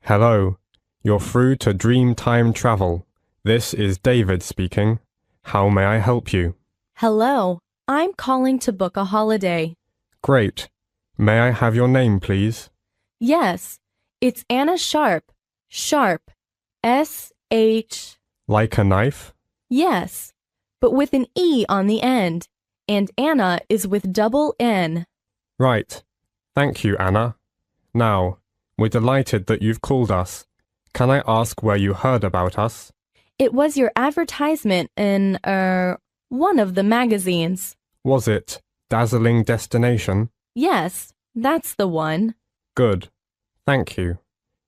Hello, you're through to Dream Time Travel. This is David speaking. How may I help you? Hello, I'm calling to book a holiday. Great. May I have your name, please? Yes, it's Anna Sharp. Sharp. S-H. Like a knife? Yes, but with an E on the end. And Anna is with double N. Right. Thank you, Anna. Now, we're delighted that you've called us. Can I ask where you heard about us? It was your advertisement in, one of the magazines. Was it Dazzling Destination? Yes, that's the one. Good. Thank you.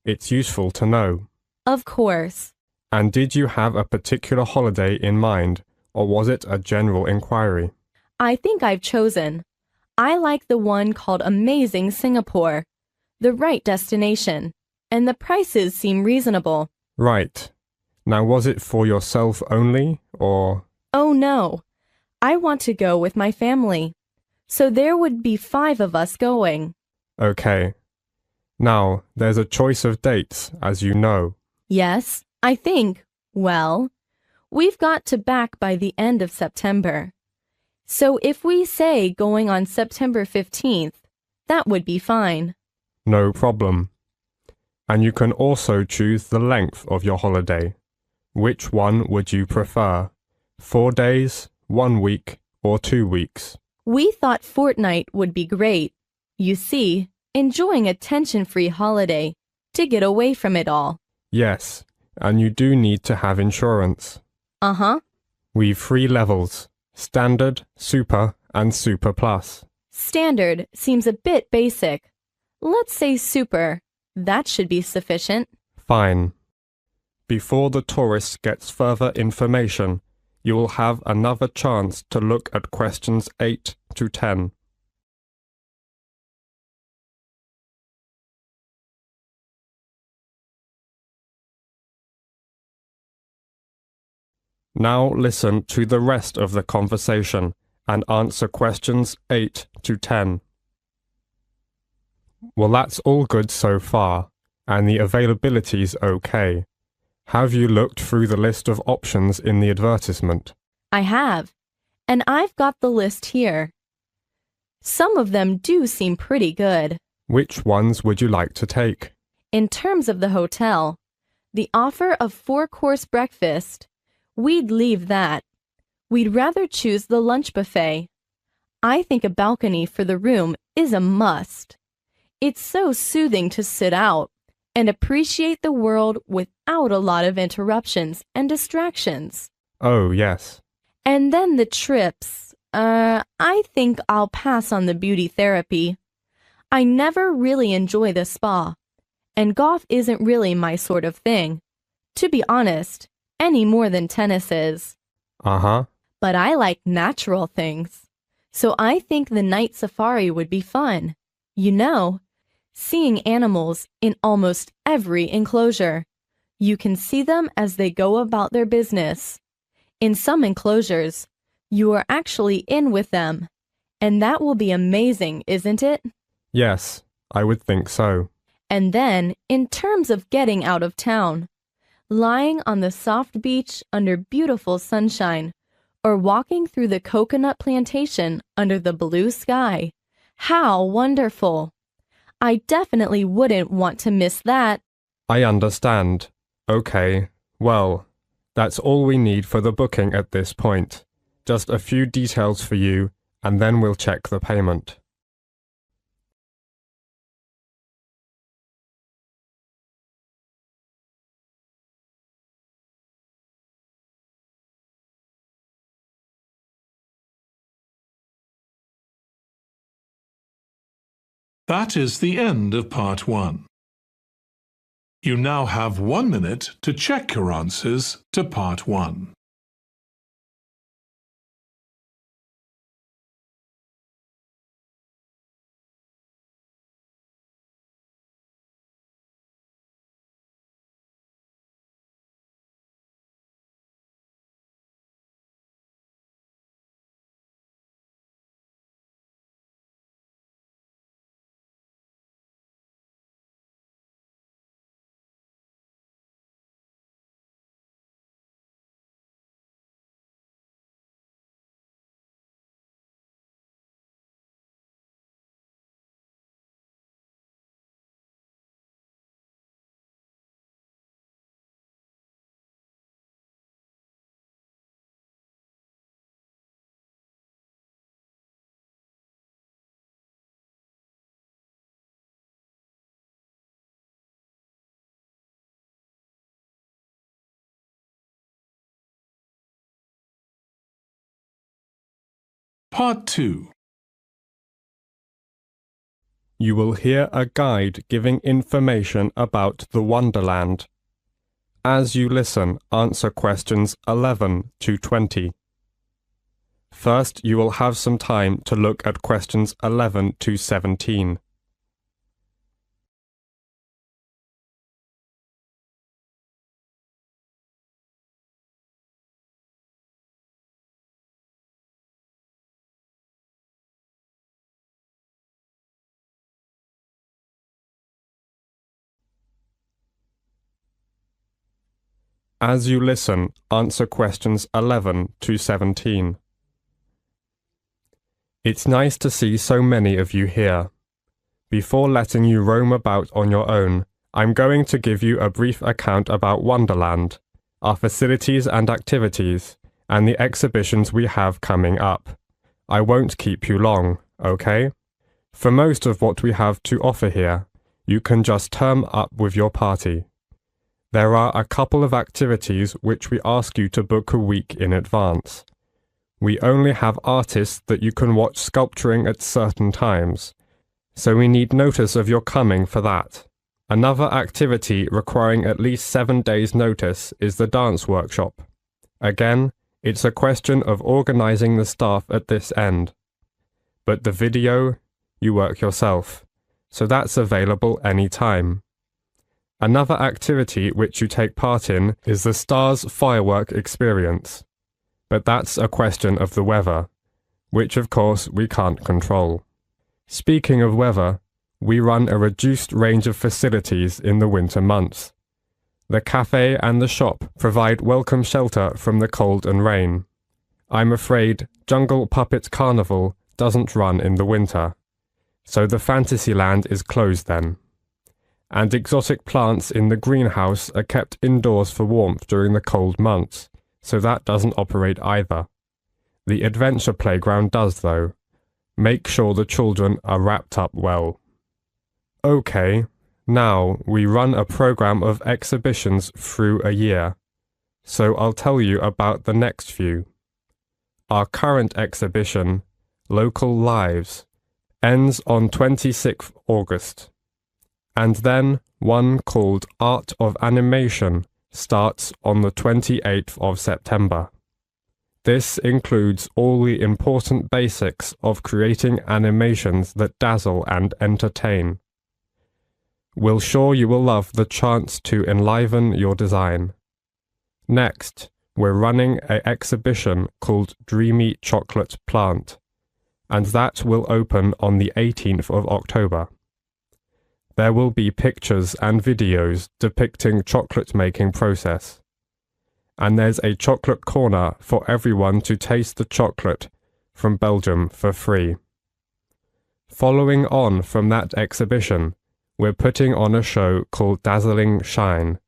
It's useful to know. Of course. And did you have a particular holiday in mind, or was it a general inquiry? I think I've chosen. I like the one called Amazing Singapore. The right destination. And the prices seem reasonable. Right. Now, was it for yourself only, or? Oh no, I want to go with my family. So there would be 5 of us going. Okay. Now, there's a choice of dates, as you know. Yes, I think, well, we've got to back by the end of September. So if we say going on September 15th, that would be fine. No problem. And you can also choose the length of your holiday. Which one would you prefer? 4 days, 1 week, or 2 weeks? We thought fortnight would be great. You see, enjoying a tension-free holiday to get away from it all. Yes, and you do need to have insurance. Uh-huh. We've 3 levels: Standard, Super, and Super Plus. Standard seems a bit basic. Let's say super. That should be sufficient. Fine. Before the tourist gets further information, you will have another chance to look at questions 8 to 10. Now listen to the rest of the conversation and answer questions 8 to 10. Well, that's all good so far, and the availability's okay. Have you looked through the list of options in the advertisement? I have. And I've got the list here. Some of them do seem pretty good. Which ones would you like to take? In terms of the hotel, the offer of 4-course breakfast, we'd leave that. We'd rather choose the lunch buffet. I think a balcony for the room is a must. It's so soothing to sit out and appreciate the world without a lot of interruptions and distractions. Oh, yes. And then the trips. I think I'll pass on the beauty therapy. I never really enjoy the spa, and golf isn't really my sort of thing, to be honest, any more than tennis is. Uh-huh. But I like natural things, so I think the night safari would be fun. You know, seeing animals in almost every enclosure. You can see them as they go about their business. In some enclosures, you are actually in with them, and that will be amazing, isn't it? Yes, I would think so. And then, in terms of getting out of town, lying on the soft beach under beautiful sunshine, or walking through the coconut plantation under the blue sky. How wonderful! I definitely wouldn't want to miss that. I understand. Okay, well, that's all we need for the booking at this point. Just a few details for you, and then we'll check the payment. That is the end of part 1. You now have 1 minute to check your answers to part 1. Part 2. You will hear a guide giving information about the Wonderland. As you listen, answer questions 11 to 20. First, you will have some time to look at questions 11 to 17. As you listen, answer questions 11 to 17. It's nice to see so many of you here. Before letting you roam about on your own, I'm going to give you a brief account about Wonderland, our facilities and activities, and the exhibitions we have coming up. I won't keep you long, okay? For most of what we have to offer here, you can just turn up with your party. There are a couple of activities which we ask you to book a week in advance. We only have artists that you can watch sculpturing at certain times, so we need notice of your coming for that. Another activity requiring at least 7 days' notice is the dance workshop. Again, it's a question of organising the staff at this end. But the video, you work yourself, so that's available any time. Another activity which you take part in is the Stars Firework Experience. But that's a question of the weather, which of course we can't control. Speaking of weather, we run a reduced range of facilities in the winter months. The cafe and the shop provide welcome shelter from the cold and rain. I'm afraid Jungle Puppet Carnival doesn't run in the winter, so the Fantasyland is closed then. And exotic plants in the greenhouse are kept indoors for warmth during the cold months, so that doesn't operate either. The adventure playground does though. Make sure the children are wrapped up well. Okay, now we run a program of exhibitions through a year, so I'll tell you about the next few. Our current exhibition, Local Lives, ends on 26th August. And then one called Art of Animation starts on the 28th of September. This includes all the important basics of creating animations that dazzle and entertain. We're sure you will love the chance to enliven your design. Next, we're running an exhibition called Dreamy Chocolate Plant, and that will open on the 18th of October. There will be pictures and videos depicting chocolate making process. And there's a chocolate corner for everyone to taste the chocolate from Belgium for free. Following on from that exhibition, we're putting on a show called Dazzling Shine.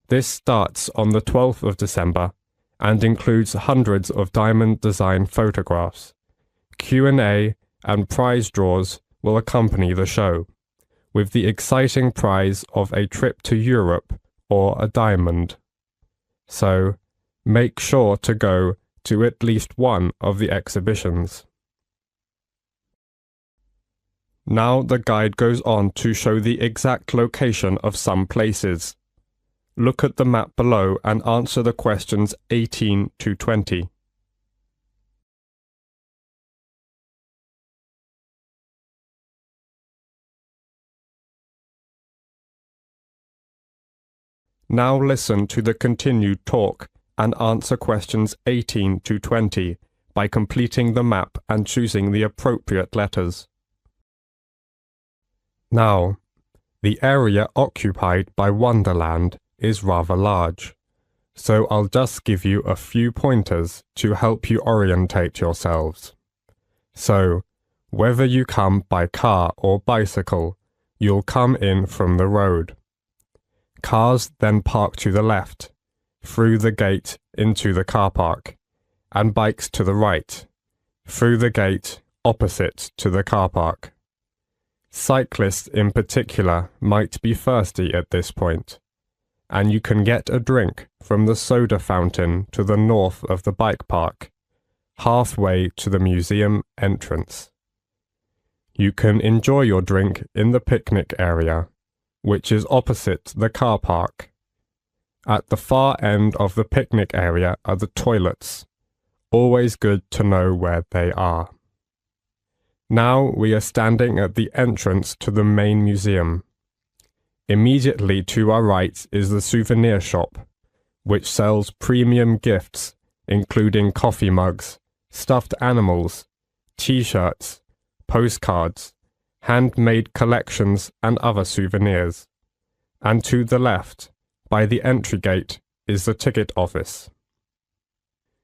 This starts on the 12th of December and includes hundreds of diamond design photographs. Q&A and prize draws will accompany the show, with the exciting prize of a trip to Europe or a diamond. So, make sure to go to at least one of the exhibitions. Now the guide goes on to show the exact location of some places. Look at the map below and answer the questions 18 to 20. Now listen to the continued talk and answer questions 18 to 20 by completing the map and choosing the appropriate letters. Now, the area occupied by Wonderland is rather large, so I'll just give you a few pointers to help you orientate yourselves. So, whether you come by car or bicycle, you'll come in from the road. Cars then park to the left, through the gate into the car park, and bikes to the right, through the gate opposite to the car park. Cyclists in particular might be thirsty at this point, and you can get a drink from the soda fountain to the north of the bike park, halfway to the museum entrance. You can enjoy your drink in the picnic area, which is opposite the car park. At the far end of the picnic area are the toilets. Always good to know where they are. Now we are standing at the entrance to the main museum. Immediately to our right is the souvenir shop, which sells premium gifts, including coffee mugs, stuffed animals, t-shirts, postcards, handmade collections and other souvenirs. And to the left, by the entry gate, is the ticket office.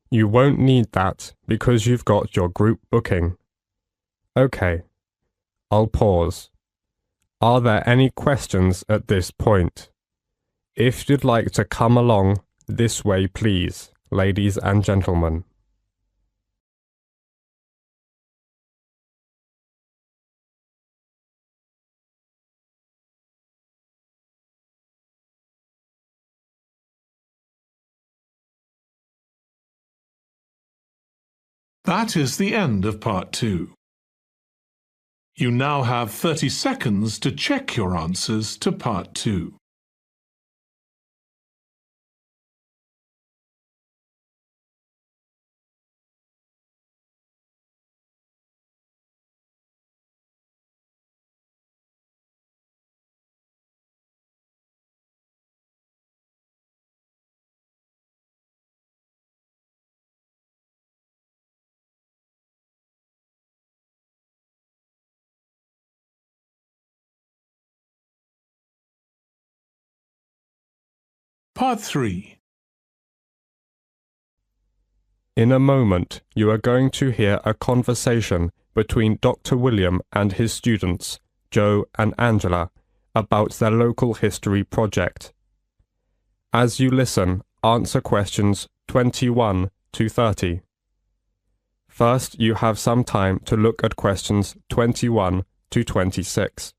You won't need that because you've got your group booking. Okay, I'll pause. Are there any questions at this point? If you'd like to come along, this way please, ladies and gentlemen. That is the end of part 2. You now have 30 seconds to check your answers to part 2. Part 3. In a moment, you are going to hear a conversation between Dr. William and his students, Joe and Angela, about their local history project. As you listen, answer questions 21 to 30. First, you have some time to look at questions 21 to 26.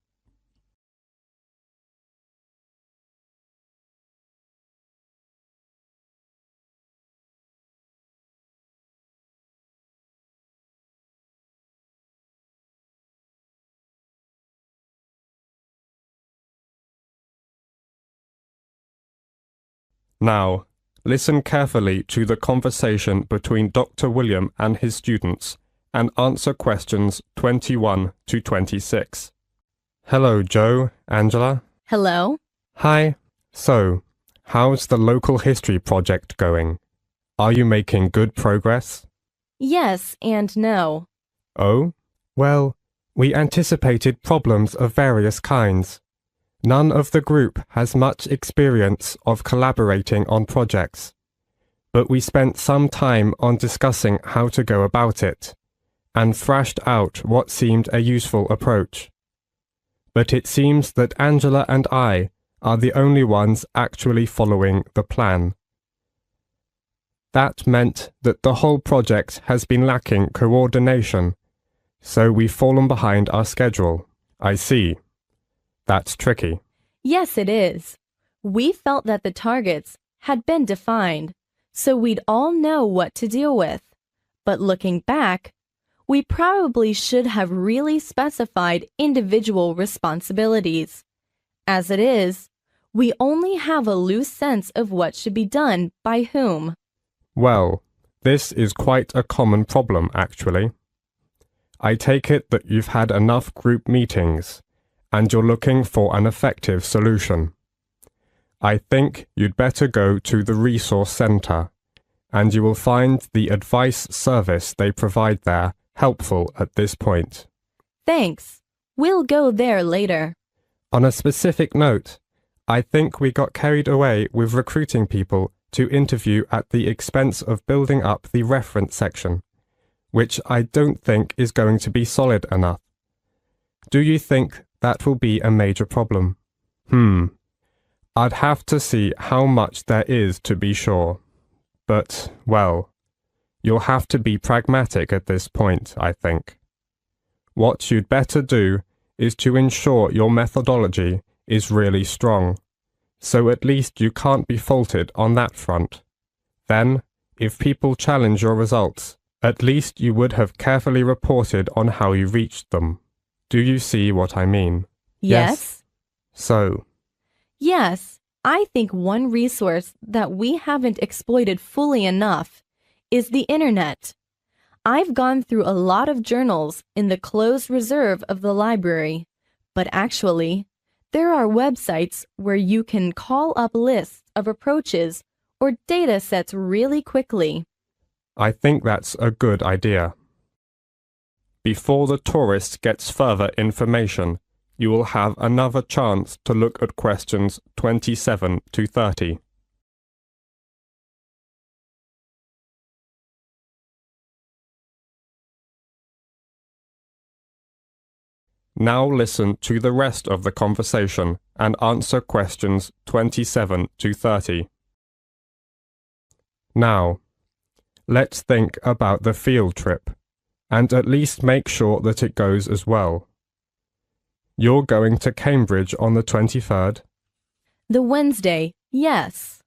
Now, listen carefully to the conversation between Dr. William and his students and answer questions 21 to 26. Hello, Joe, Angela. Hello? Hi. So, how's the local history project going? Are you making good progress? Yes and no. Oh? Well, we anticipated problems of various kinds. None of the group has much experience of collaborating on projects, but we spent some time on discussing how to go about it, and thrashed out what seemed a useful approach. But it seems that Angela and I are the only ones actually following the plan. That meant that the whole project has been lacking coordination, so we've fallen behind our schedule. I see. That's tricky. Yes, it is. We felt that the targets had been defined, so we'd all know what to deal with. But looking back, we probably should have really specified individual responsibilities. As it is, we only have a loose sense of what should be done by whom. Well, this is quite a common problem, actually. I take it that you've had enough group meetings, and you're looking for an effective solution. I think you'd better go to the resource centre, and you will find the advice service they provide there helpful at this point. Thanks. We'll go there later. On a specific note, I think we got carried away with recruiting people to interview at the expense of building up the reference section, which I don't think is going to be solid enough. Do you think that will be a major problem? I'd have to see how much there is to be sure. But, well, you'll have to be pragmatic at this point, I think. What you'd better do is to ensure your methodology is really strong, so at least you can't be faulted on that front. Then, if people challenge your results, At least you would have carefully reported on how you reached them. Do you see what I mean? Yes. So, Yes, I think one resource that we haven't exploited fully enough is the internet. I've gone through a lot of journals in the closed reserve of the library, but actually, there are websites where you can call up lists of approaches or data sets really quickly. I think that's a good idea. Before the tourist gets further information, you will have another chance to look at questions 27 to 30. Now listen to the rest of the conversation and answer questions 27 to 30. Now, let's think about the field trip, and at least make sure that it goes as well. You're going to Cambridge on the 23rd, The Wednesday, yes.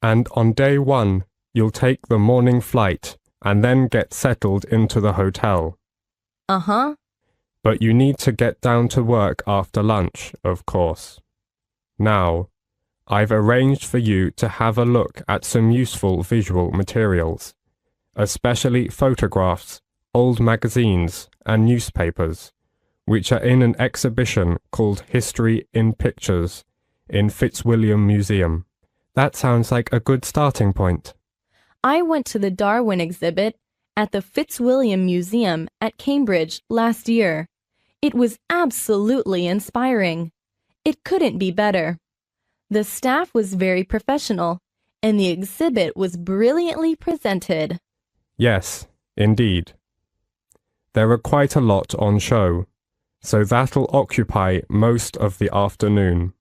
and on day 1, you'll take the morning flight and then get settled into the hotel. Uh-huh. But you need to get down to work after lunch, of course. Now, I've arranged for you to have a look at some useful visual materials, especially photographs, old magazines, and newspapers, which are in an exhibition called History in Pictures in Fitzwilliam Museum. That sounds like a good starting point. I went to the Darwin exhibit at the Fitzwilliam Museum at Cambridge last year. It was absolutely inspiring. It couldn't be better. The staff was very professional, and the exhibit was brilliantly presented. Yes, indeed. There are quite a lot on show, so that'll occupy most of the afternoon.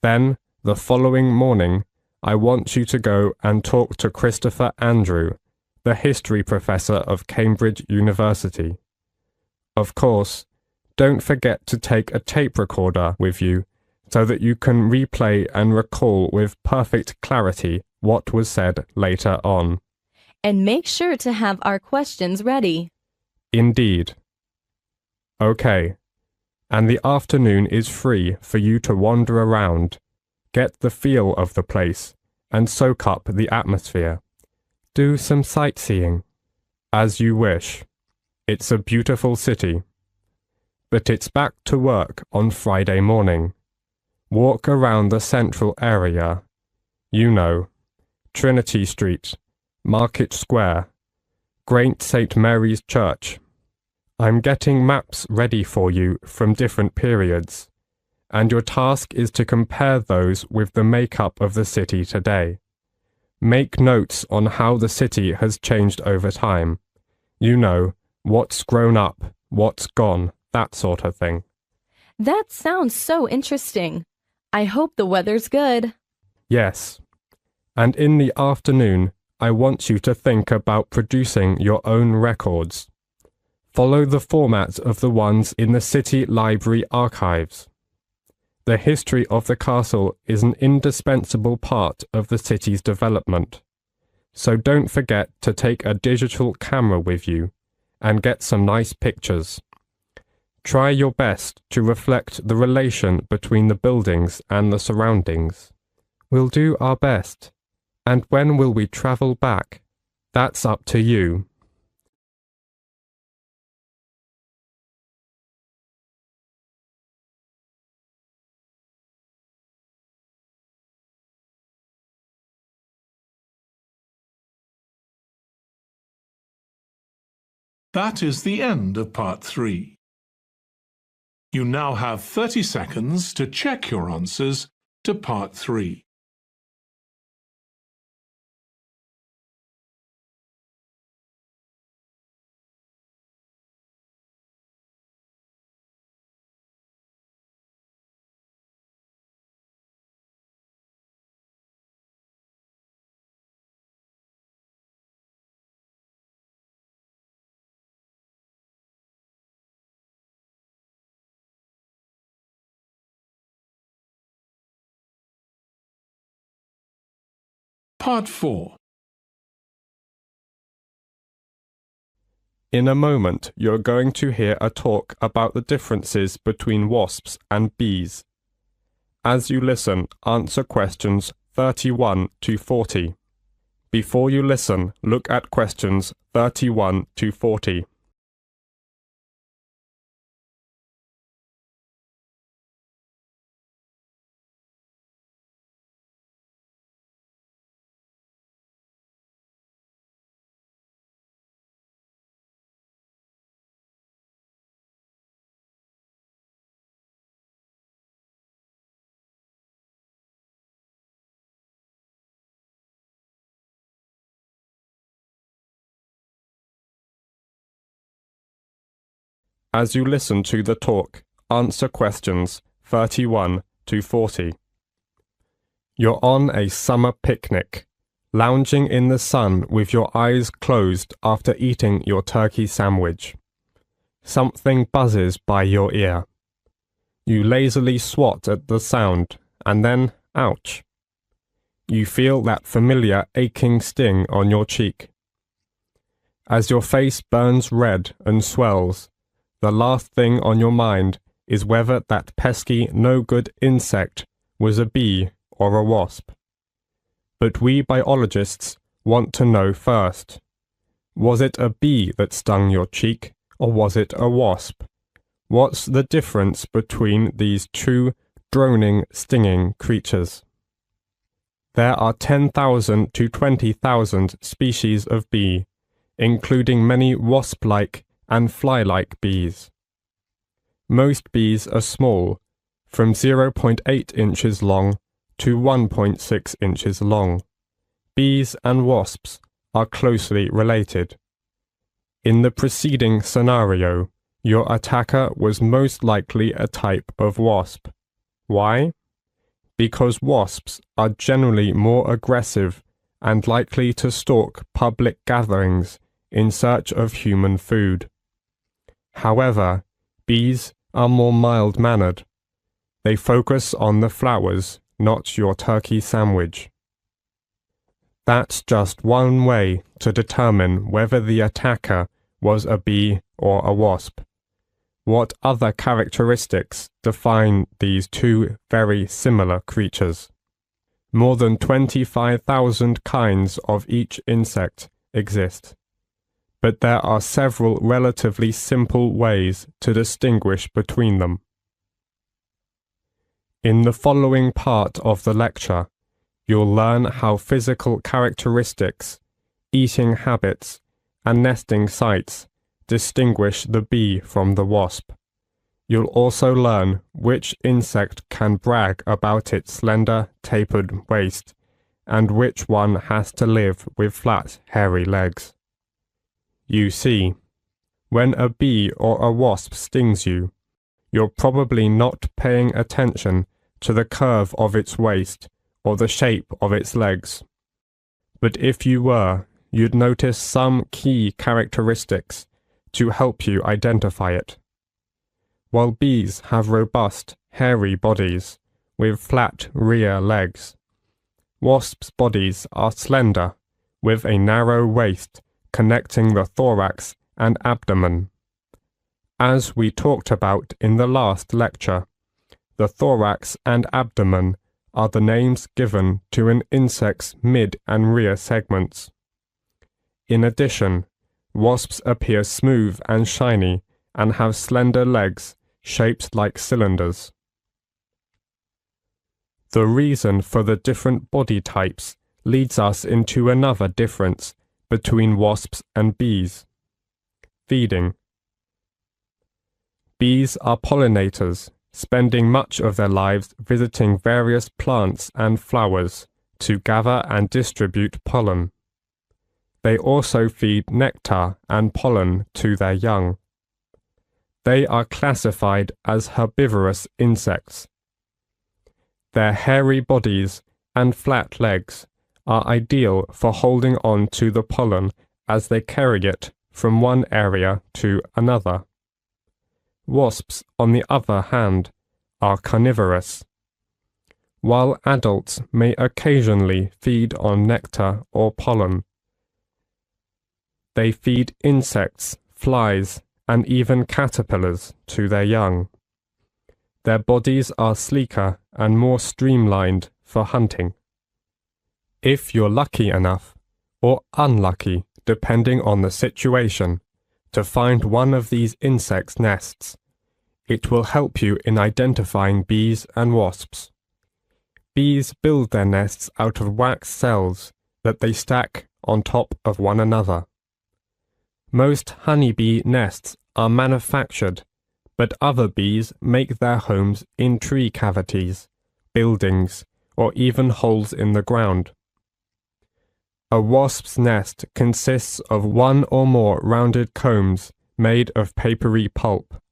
Then, the following morning, I want you to go and talk to Christopher Andrew, the history professor of Cambridge University. Of course, don't forget to take a tape recorder with you so that you can replay and recall with perfect clarity what was said later on. And make sure to have our questions ready. Indeed. Okay. And the afternoon is free for you to wander around, get the feel of the place, and soak up the atmosphere. Do some sightseeing. As you wish. It's a beautiful city. But it's back to work on Friday morning. Walk around the central area. You know, Trinity Street, Market Square, Great St. Mary's Church. I'm getting maps ready for you from different periods, and your task is to compare those with the makeup of the city today. Make notes on how the city has changed over time. You know, what's grown up, what's gone, that sort of thing. That sounds so interesting. I hope the weather's good. Yes. And in the afternoon, I want you to think about producing your own records. Follow the format of the ones in the City Library archives. The history of the castle is an indispensable part of the city's development, so don't forget to take a digital camera with you and get some nice pictures. Try your best to reflect the relation between the buildings and the surroundings. We'll do our best. And when will we travel back? That's up to you. That is the end of part 3. You now have 30 seconds to check your answers to part 3. Part 4. In a moment, you're going to hear a talk about the differences between wasps and bees. As you listen, answer questions 31 to 40. Before you listen, look at questions 31 to 40. As you listen to the talk, answer questions 31 to 40. You're on a summer picnic, lounging in the sun with your eyes closed after eating your turkey sandwich. Something buzzes by your ear. You lazily swat at the sound, and then, ouch. You feel that familiar aching sting on your cheek. As your face burns red and swells, the last thing on your mind is whether that pesky, no-good insect was a bee or a wasp. But we biologists want to know first. Was it a bee that stung your cheek, or was it a wasp? What's the difference between these two droning, stinging creatures? There are 10,000 to 20,000 species of bee, including many wasp-like and fly-like bees. Most bees are small, from 0.8 inches long to 1.6 inches long. Bees and wasps are closely related. In the preceding scenario, your attacker was most likely a type of wasp. Why? Because wasps are generally more aggressive and likely to stalk public gatherings in search of human food. However, bees are more mild-mannered. They focus on the flowers, not your turkey sandwich. That's just one way to determine whether the attacker was a bee or a wasp. What other characteristics define these two very similar creatures? More than 25,000 kinds of each insect exist, but there are several relatively simple ways to distinguish between them. In the following part of the lecture, you'll learn how physical characteristics, eating habits, and nesting sites distinguish the bee from the wasp. You'll also learn which insect can brag about its slender, tapered waist, and which one has to live with flat, hairy legs. You see, when a bee or a wasp stings you, you're probably not paying attention to the curve of its waist or the shape of its legs. But if you were, you'd notice some key characteristics to help you identify it. While bees have robust, hairy bodies with flat rear legs, wasps' bodies are slender with a narrow waist connecting the thorax and abdomen. As we talked about in the last lecture, the thorax and abdomen are the names given to an insect's mid and rear segments. In addition, wasps appear smooth and shiny and have slender legs shaped like cylinders. The reason for the different body types leads us into another difference between wasps and bees. Feeding. Bees are pollinators, spending much of their lives visiting various plants and flowers to gather and distribute pollen. They also feed nectar and pollen to their young. They are classified as herbivorous insects. Their hairy bodies and flat legs are ideal for holding on to the pollen as they carry it from one area to another. Wasps, on the other hand, are carnivorous. While adults may occasionally feed on nectar or pollen, they feed insects flies, and even caterpillars to their young. Their bodies are sleeker and more streamlined for hunting. If you're lucky enough, or unlucky depending on the situation, to find one of these insects' nests, it will help you in identifying bees and wasps. Bees build their nests out of wax cells that they stack on top of one another. Most honeybee nests are manufactured, but other bees make their homes in tree cavities, buildings, or even holes in the ground. A wasp's nest consists of one or more rounded combs made of papery pulp.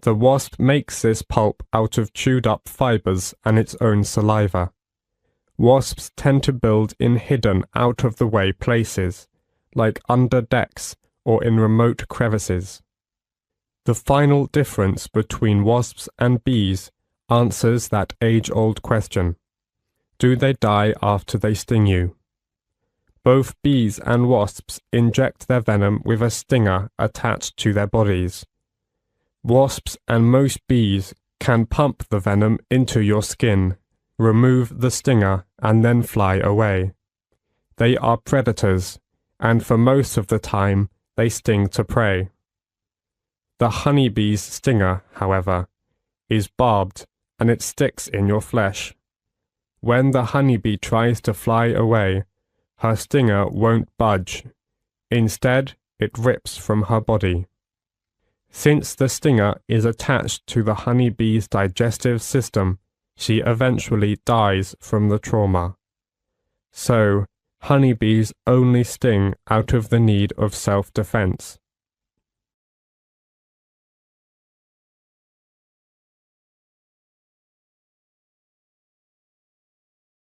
The wasp makes this pulp out of chewed-up fibers and its own saliva. Wasps tend to build in hidden, out-of-the-way places, like under decks or in remote crevices. The final difference between wasps and bees answers that age-old question. Do they die after they sting you? Both bees and wasps inject their venom with a stinger attached to their bodies. Wasps and most bees can pump the venom into your skin, remove the stinger, and then fly away. They are predators, and for most of the time they sting to prey. The honeybee's stinger, however, is barbed and it sticks in your flesh. When the honeybee tries to fly away, her stinger won't budge. Instead, it rips from her body. Since the stinger is attached to the honeybee's digestive system, she eventually dies from the trauma. So, honeybees only sting out of the need of self-defense.